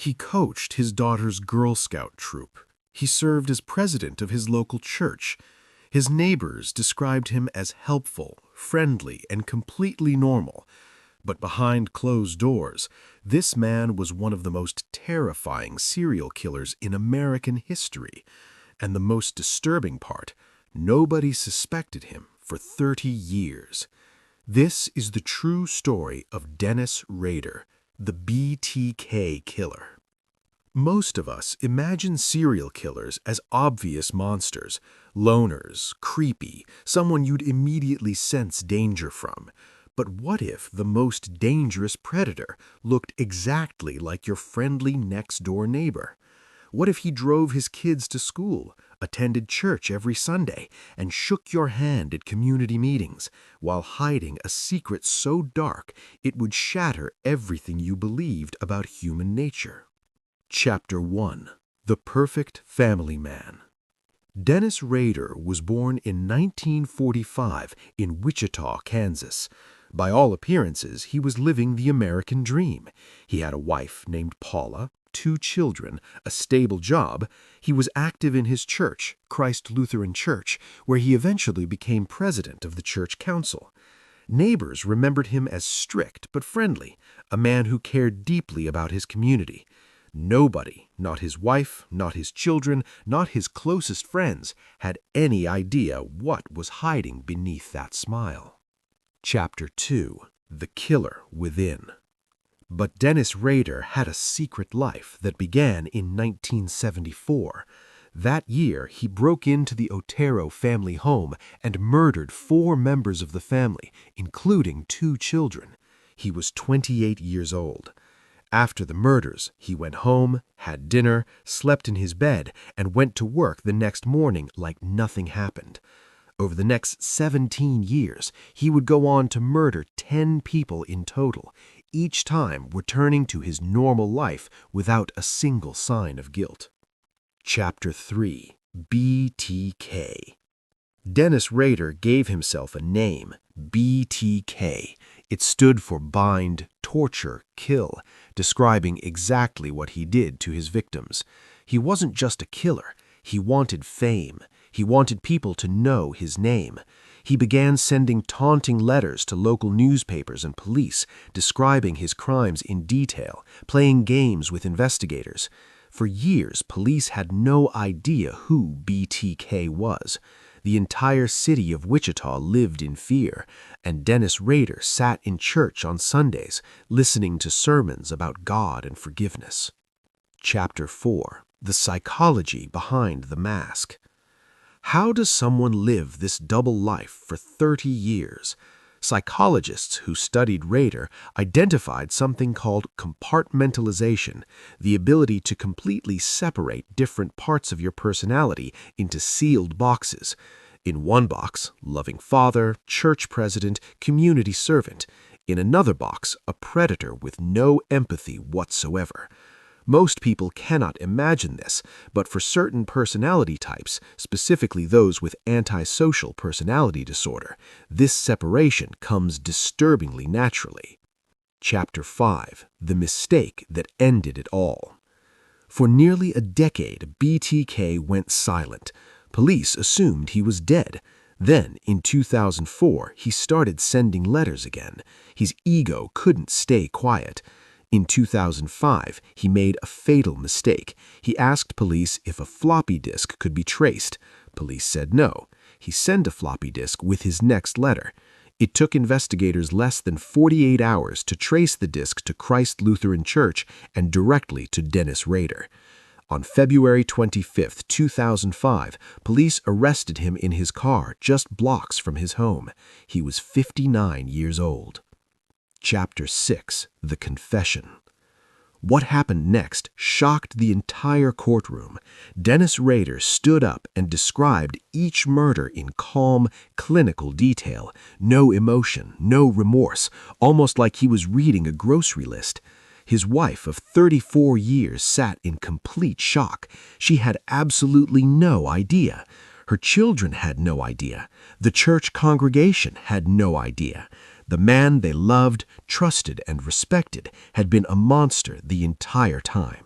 He coached his daughter's Girl Scout troop. He served as president of his local church. His neighbors described him as helpful, friendly, and completely normal. But behind closed doors, this man was one of the most terrifying serial killers in American history. And the most disturbing part, nobody suspected him for 30 years. This is the true story of Dennis Rader, the BTK Killer. Most of us imagine serial killers as obvious monsters, loners, creepy, someone you'd immediately sense danger from. But what if the most dangerous predator looked exactly like your friendly next-door neighbor? What if he drove his kids to school, attended church every Sunday, and shook your hand at community meetings, while hiding a secret so dark it would shatter everything you believed about human nature? Chapter 1. The Perfect Family Man. Dennis Rader was born in 1945 in Wichita, Kansas. By all appearances, he was living the American dream. He had a wife named Paula, 2 children, a stable job. He was active in his church, Christ Lutheran Church, where he eventually became president of the church council. Neighbors remembered him as strict but friendly, a man who cared deeply about his community. Nobody, not his wife, not his children, not his closest friends, had any idea what was hiding beneath that smile. Chapter 2. The Killer Within. But Dennis Rader had a secret life that began in 1974. That year, he broke into the Otero family home and murdered 4 members of the family, including 2 children. He was 28 years old. After the murders, he went home, had dinner, slept in his bed, and went to work the next morning like nothing happened. Over the next 17 years, he would go on to murder 10 people in total, each time returning to his normal life without a single sign of guilt. Chapter 3. BTK. Dennis Rader gave himself a name, BTK. It stood for Bind, Torture, Kill, describing exactly what he did to his victims. He wasn't just a killer. He wanted fame. He wanted people to know his name. He began sending taunting letters to local newspapers and police, describing his crimes in detail, playing games with investigators. For years, police had no idea who BTK was. The entire city of Wichita lived in fear, and Dennis Rader sat in church on Sundays, listening to sermons about God and forgiveness. Chapter 4. The Psychology Behind the Mask. How does someone live this double life for 30 years? Psychologists who studied Rader identified something called compartmentalization, the ability to completely separate different parts of your personality into sealed boxes. In one box, loving father, church president, community servant. In another box, a predator with no empathy whatsoever. Most people cannot imagine this, but for certain personality types, specifically those with antisocial personality disorder, this separation comes disturbingly naturally. Chapter 5. The Mistake That Ended It All. For nearly a decade, BTK went silent. Police assumed he was dead. Then, in 2004, he started sending letters again. His ego couldn't stay quiet. In 2005, he made a fatal mistake. He asked police if a floppy disk could be traced. Police said no. He sent a floppy disk with his next letter. It took investigators less than 48 hours to trace the disk to Christ Lutheran Church and directly to Dennis Rader. On February 25, 2005, police arrested him in his car just blocks from his home. He was 59 years old. Chapter 6. The Confession. What happened next shocked the entire courtroom. Dennis Rader stood up and described each murder in calm, clinical detail. No emotion, no remorse, almost like he was reading a grocery list. His wife of 34 years sat in complete shock. She had absolutely no idea. Her children had no idea. The church congregation had no idea. The man they loved, trusted, and respected had been a monster the entire time.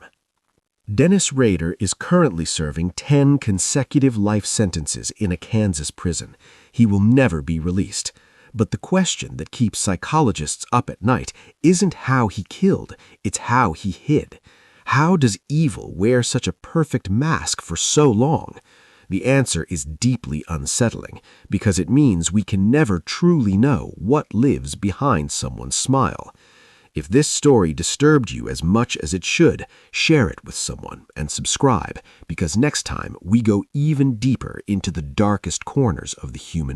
Dennis Rader is currently serving 10 consecutive life sentences in a Kansas prison. He will never be released. But the question that keeps psychologists up at night isn't how he killed, it's how he hid. How does evil wear such a perfect mask for so long? The answer is deeply unsettling, because it means we can never truly know what lives behind someone's smile. If this story disturbed you as much as it should, share it with someone and subscribe, because next time we go even deeper into the darkest corners of the human mind.